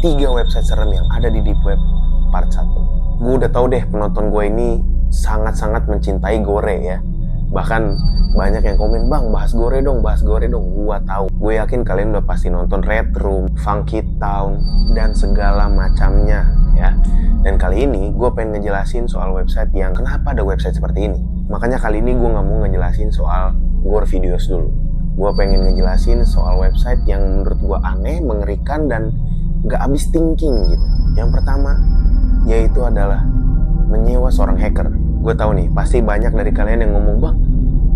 3 website serem yang ada di Deep Web part 1. Gue udah tahu deh penonton gue ini sangat-sangat mencintai gore ya. Bahkan banyak yang komen, "Bang, bahas gore dong. Gue tahu. Gue yakin kalian udah pasti nonton Red Room, Funky Town, dan segala macamnya ya. Dan kali ini gue pengen ngejelasin soal website yang kenapa ada website seperti ini. Makanya kali ini gue gak mau ngejelasin soal gore videos dulu. Gue pengen ngejelasin soal website yang menurut gue aneh, mengerikan, dan gak habis thinking gitu. Yang pertama, yaitu adalah menyewa seorang hacker. Gue tahu nih, pasti banyak dari kalian yang ngomong, "Bang,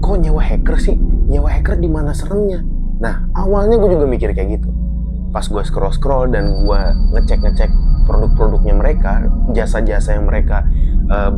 kok nyewa hacker sih? Nyewa hacker di mana seremnya?" Nah, awalnya gue juga mikir kayak gitu. Pas gue scroll dan gue ngecek produk-produknya mereka, jasa-jasa yang mereka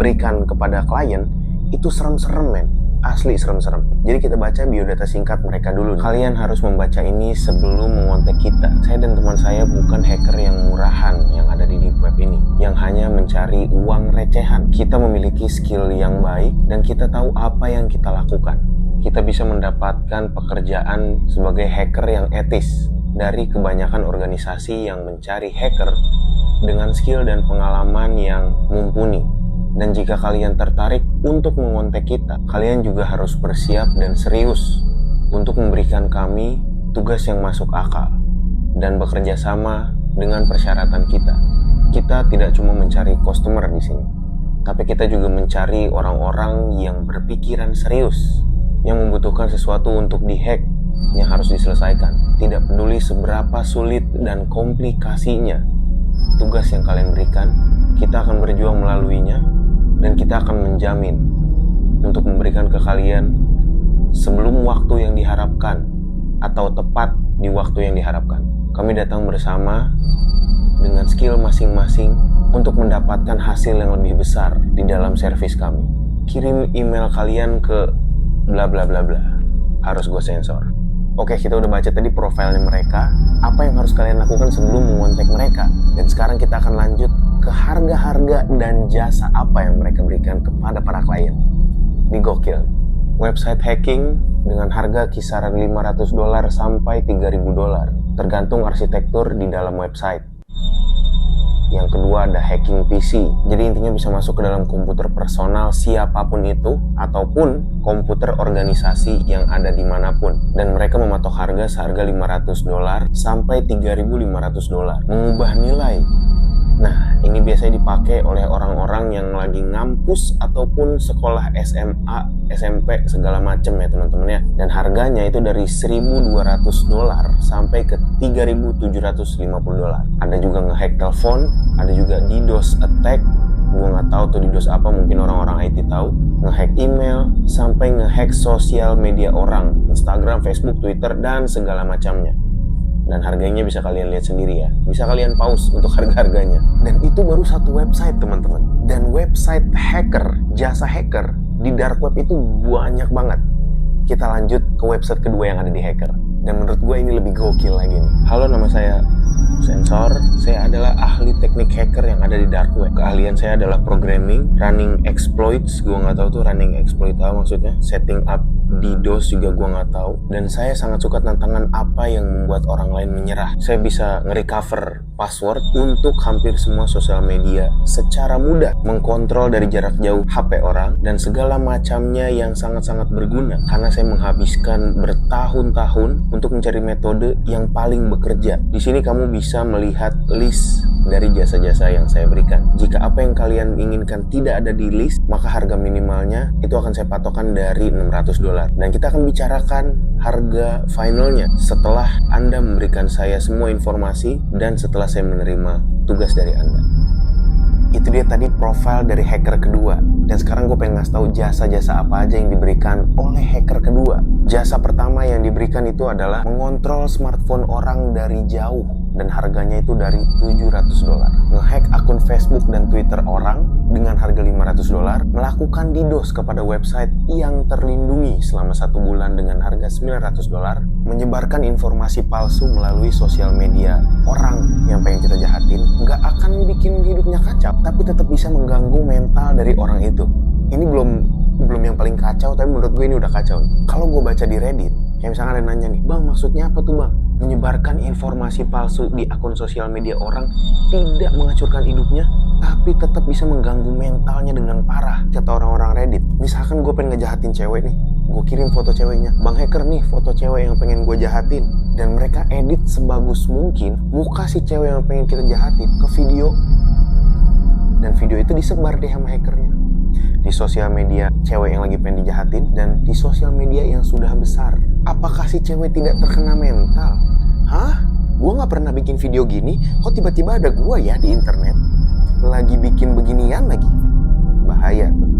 berikan kepada klien, itu serem-serem men. Asli serem-serem. Jadi kita baca biodata singkat mereka dulu. Kalian harus membaca ini sebelum mengontak kita. Saya dan teman saya bukan hacker yang murahan yang ada di Deep Web ini, yang hanya mencari uang recehan. Kita memiliki skill yang baik dan kita tahu apa yang kita lakukan. Kita bisa mendapatkan pekerjaan sebagai hacker yang etis dari kebanyakan organisasi yang mencari hacker dengan skill dan pengalaman yang mumpuni. Dan jika kalian tertarik untuk mengontak kita, kalian juga harus bersiap dan serius untuk memberikan kami tugas yang masuk akal dan bekerja sama dengan persyaratan kita. Kita tidak cuma mencari customer di sini, tapi kita juga mencari orang-orang yang berpikiran serius, yang membutuhkan sesuatu untuk dihack yang harus diselesaikan. Tidak peduli seberapa sulit dan komplikasinya tugas yang kalian berikan, kita akan berjuang melaluinya. Dan kita akan menjamin untuk memberikan ke kalian sebelum waktu yang diharapkan atau tepat di waktu yang diharapkan. Kami datang bersama dengan skill masing-masing untuk mendapatkan hasil yang lebih besar di dalam servis kami. Kirim email kalian ke bla bla bla bla. Harus gue sensor. Oke, kita udah baca tadi profilnya mereka. Apa yang harus kalian lakukan sebelum mengontak mereka? Dan sekarang kita akan lanjut ke harga-harga dan jasa apa yang mereka berikan kepada para klien. Ini gokil. Website hacking dengan harga kisaran $500 sampai $3.000, tergantung arsitektur di dalam website. Yang kedua ada hacking PC. Jadi intinya bisa masuk ke dalam komputer personal siapapun itu, ataupun komputer organisasi yang ada dimanapun. Dan mereka mematok harga seharga $500 sampai $3.500. Mengubah nilai. Nah, ini biasanya dipakai oleh orang-orang yang lagi ngampus ataupun sekolah SMA, SMP, segala macem ya teman-teman ya. Dan harganya itu dari $1.200 sampai ke $3.750. Ada juga ngehack telepon, ada juga DDoS attack. Gue nggak tahu tuh DDoS apa, mungkin orang-orang IT tahu. Ngehack email sampai ngehack sosial media orang, Instagram, Facebook, Twitter, dan segala macamnya. Dan harganya bisa kalian lihat sendiri ya. Bisa kalian pause untuk harga-harganya. Dan itu baru satu website teman-teman. Dan website hacker, jasa hacker di dark web itu banyak banget. Kita lanjut ke website kedua yang ada di hacker. Dan menurut gue ini lebih gokil lagi nih. Halo, nama saya Sensor. Saya adalah ahli teknik hacker yang ada di dark web. Keahlian saya adalah programming, running exploits. Gue nggak tahu tuh running exploit apa maksudnya. Setting up DDoS juga gue nggak tahu. Dan saya sangat suka tantangan apa yang membuat orang lain menyerah. Saya bisa nge-recover password untuk hampir semua sosial media secara mudah, mengkontrol dari jarak jauh HP orang, dan segala macamnya yang sangat-sangat berguna. Karena saya menghabiskan bertahun-tahun untuk mencari metode yang paling bekerja. Di sini kamu bisa melihat list dari jasa-jasa yang saya berikan. Jika apa yang kalian inginkan tidak ada di list, maka harga minimalnya itu akan saya patokan dari $600. Dan kita akan bicarakan harga finalnya setelah Anda memberikan saya semua informasi dan setelah saya menerima tugas dari Anda. Itu dia tadi profil dari hacker kedua. Dan sekarang gue pengen ngasih tahu jasa-jasa apa aja yang diberikan oleh hacker kedua. Jasa pertama yang diberikan itu adalah mengontrol smartphone orang dari jauh. Dan harganya itu dari $700. Ngehack akun Facebook dan Twitter orang dengan harga $500. Melakukan DDoS kepada website yang terlindungi selama 1 bulan dengan harga $900. Menyebarkan informasi palsu melalui sosial media orang yang pengen kita jahatin. Nggak akan bikin hidupnya kacau, tapi tetap bisa mengganggu mental dari orang itu. Ini belum yang paling kacau, tapi menurut gue ini udah kacau. Kalau gue baca di Reddit, Kayak misalkan ada nanya nih, bang maksudnya apa tuh bang? Menyebarkan informasi palsu di akun sosial media orang tidak menghancurkan hidupnya, tapi tetap bisa mengganggu mentalnya dengan parah, kata orang-orang Reddit. Misalkan gue pengen ngejahatin cewek nih, gue kirim foto ceweknya, bang hacker nih foto cewek yang pengen gue jahatin, dan mereka edit sebagus mungkin muka si cewek yang pengen kita jahatin ke video, dan video itu disebar deh sama hackernya di sosial media cewek yang lagi pengen dijahatin dan di sosial media yang sudah besar. Apakah si cewek tidak terkena mental? Hah? Gue gak pernah bikin video gini, kok tiba-tiba ada gue ya di internet lagi bikin beginian lagi? Bahaya tuh.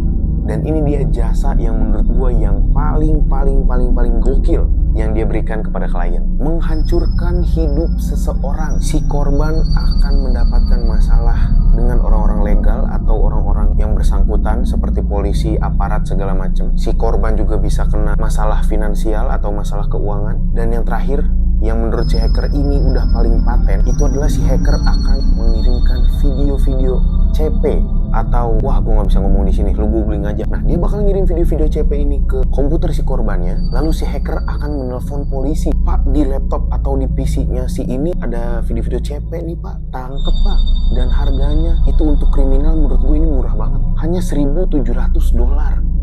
Dan ini dia jasa yang menurut gue yang paling gokil yang dia berikan kepada klien. Menghancurkan hidup seseorang. Si korban akan mendapatkan masalah dengan orang-orang legal atau orang-orang yang bersangkutan seperti polisi, aparat, segala macam. Si korban juga bisa kena masalah finansial atau masalah keuangan. Dan yang terakhir, yang menurut si hacker ini udah paling paten, itu adalah si hacker akan mengirimkan video-video CP atau wah gue nggak bisa ngomong di sini, lu googling aja. Nah dia bakal ngirim video-video CP ini ke komputer si korbannya, lalu si hacker akan menelpon polisi. Pak, di laptop atau di PC-nya si ini ada video-video CP nih pak, tangkep pak. Dan harganya itu untuk kriminal menurut gue ini murah banget, hanya $1.700.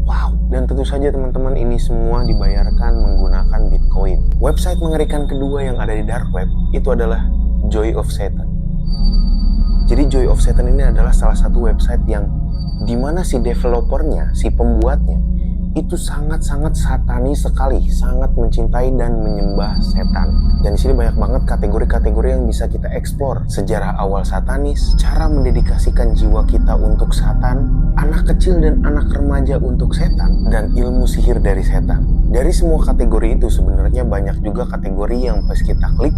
Wow. Dan tentu saja teman-teman ini semua dibayarkan menggunakan Bitcoin. Website mengerikan kedua yang ada di dark web itu adalah Joy of Satan. Jadi Joy of Satan ini adalah salah satu website yang dimana si developernya, si pembuatnya itu sangat-sangat satanis sekali, sangat mencintai dan menyembah setan. Dan di sini banyak banget kategori-kategori yang bisa kita eksplor. Sejarah awal satanis, cara mendedikasikan jiwa kita untuk satan, anak kecil dan anak remaja untuk setan, dan ilmu sihir dari setan. Dari semua kategori itu sebenarnya banyak juga kategori yang pas kita klik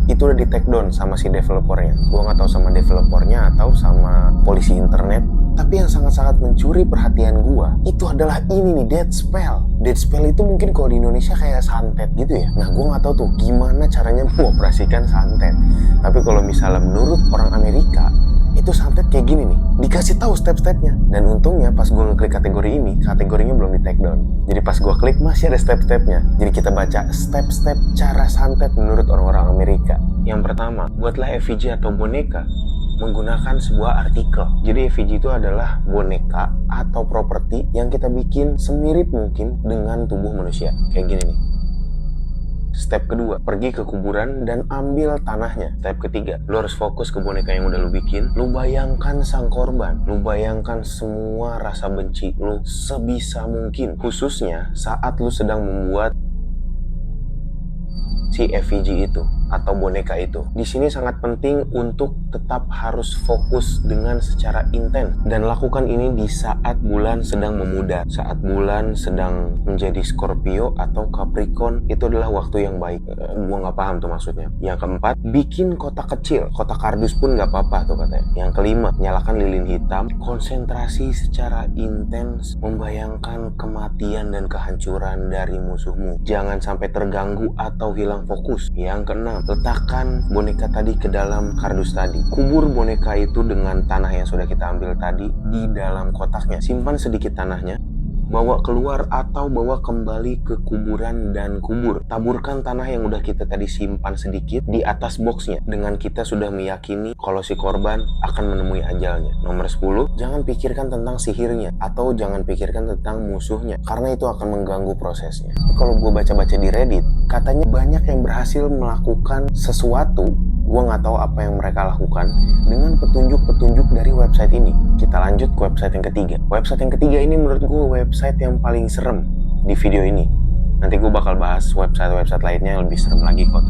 itu udah di take down sama si developernya. Gua nggak tahu sama developernya atau sama polisi internet. Tapi yang sangat-sangat mencuri perhatian gua itu adalah ini nih, dead spell. Dead spell itu mungkin kalau di Indonesia kayak santet gitu ya. Nah gua nggak tahu tuh gimana caranya mengoperasikan santet. Tapi kalau misalnya menurut orang Amerika itu santet kayak gini nih, dikasih tahu step-stepnya. Dan untungnya pas gue ngeklik kategori ini, kategorinya belum di take down. Jadi pas gue klik masih ada step-stepnya. Jadi kita baca step-step cara santet menurut orang-orang Amerika. Yang pertama, buatlah effigy atau boneka menggunakan sebuah artikel. Jadi effigy itu adalah boneka atau properti yang kita bikin semirip mungkin dengan tubuh manusia. Kayak gini nih. Step kedua, pergi ke kuburan dan ambil tanahnya. Step ketiga, lu harus fokus ke boneka yang udah lu bikin. Lu bayangkan sang korban, lu bayangkan semua rasa benci lu sebisa mungkin. Khususnya saat lu sedang membuat si effigy itu atau boneka itu. Di sini sangat penting untuk tetap harus fokus dengan secara intens dan lakukan ini di saat bulan sedang memudar. Saat bulan sedang menjadi Scorpio atau Capricorn itu adalah waktu yang baik. Gua nggak paham tuh maksudnya. Yang keempat, bikin kotak kecil, kotak kardus pun nggak apa-apa tuh katanya. Yang kelima, nyalakan lilin hitam, konsentrasi secara intens membayangkan kematian dan kehancuran dari musuhmu. Jangan sampai terganggu atau hilang fokus. Yang keenam, letakkan boneka tadi ke dalam kardus tadi. Kubur boneka itu dengan tanah yang sudah kita ambil tadi di dalam kotaknya. Simpan sedikit tanahnya, bawa keluar atau bawa kembali ke kuburan dan kubur. Taburkan tanah yang udah kita tadi simpan sedikit di atas boxnya dengan kita sudah meyakini kalau si korban akan menemui ajalnya. Nomor 10, jangan pikirkan tentang sihirnya atau jangan pikirkan tentang musuhnya karena itu akan mengganggu prosesnya. Kalau gue baca-baca di Reddit, katanya banyak yang berhasil melakukan sesuatu, gue nggak tahu apa yang mereka lakukan, dengan petunjuk-petunjuk dari website ini. Kita lanjut ke website yang ketiga. Website yang ketiga ini menurut gue website yang paling serem di video ini. Nanti gue bakal bahas website-website lainnya yang lebih serem lagi kok.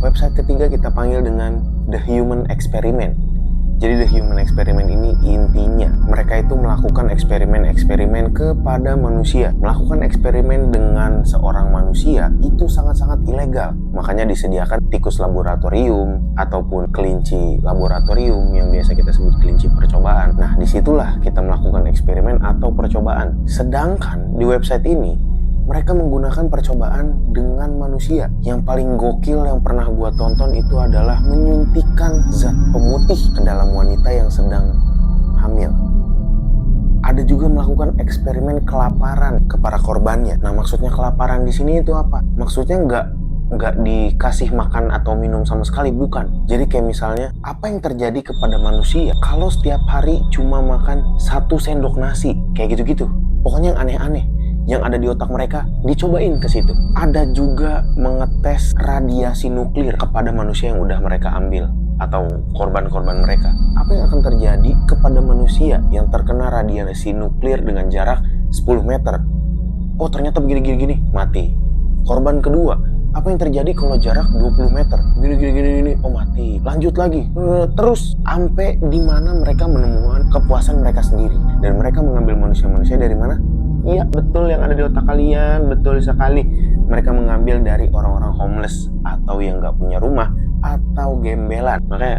Website ketiga kita panggil dengan The Human Experiment. Jadi The Human Experiment ini intinya mereka itu melakukan eksperimen-eksperimen kepada manusia. Melakukan eksperimen dengan seorang manusia itu sangat-sangat ilegal. Makanya disediakan tikus laboratorium ataupun kelinci laboratorium yang biasa kita sebut kelinci percobaan. Nah disitulah kita melakukan eksperimen atau percobaan. Sedangkan di website ini mereka menggunakan percobaan dengan manusia. Yang paling gokil yang pernah gua tonton itu adalah menyuntikkan zat pemutih ke dalam wanita yang sedang hamil. ada juga melakukan eksperimen kelaparan ke para korbannya. Nah, maksudnya kelaparan di sini itu apa? Maksudnya nggak dikasih makan atau minum sama sekali, bukan. Jadi kayak misalnya, apa yang terjadi kepada manusia kalau setiap hari cuma makan 1 sendok nasi, kayak gitu-gitu. Pokoknya yang aneh-aneh yang ada di otak mereka dicobain ke situ. Ada juga mengetes radiasi nuklir kepada manusia yang udah mereka ambil atau korban-korban mereka. Apa yang akan terjadi kepada manusia yang terkena radiasi nuklir dengan jarak 10 meter? Oh, ternyata begini-gini, mati. Korban kedua, apa yang terjadi kalau jarak 20 meter? Gini, oh mati. Lanjut lagi, terus sampai di mana mereka menemukan kepuasan mereka sendiri. Dan mereka mengambil manusia-manusia dari mana? Iya, betul yang ada di otak kalian, betul sekali. Mereka mengambil dari orang-orang homeless atau yang nggak punya rumah atau gembelan. Makanya,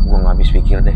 gue nggak habis pikir deh.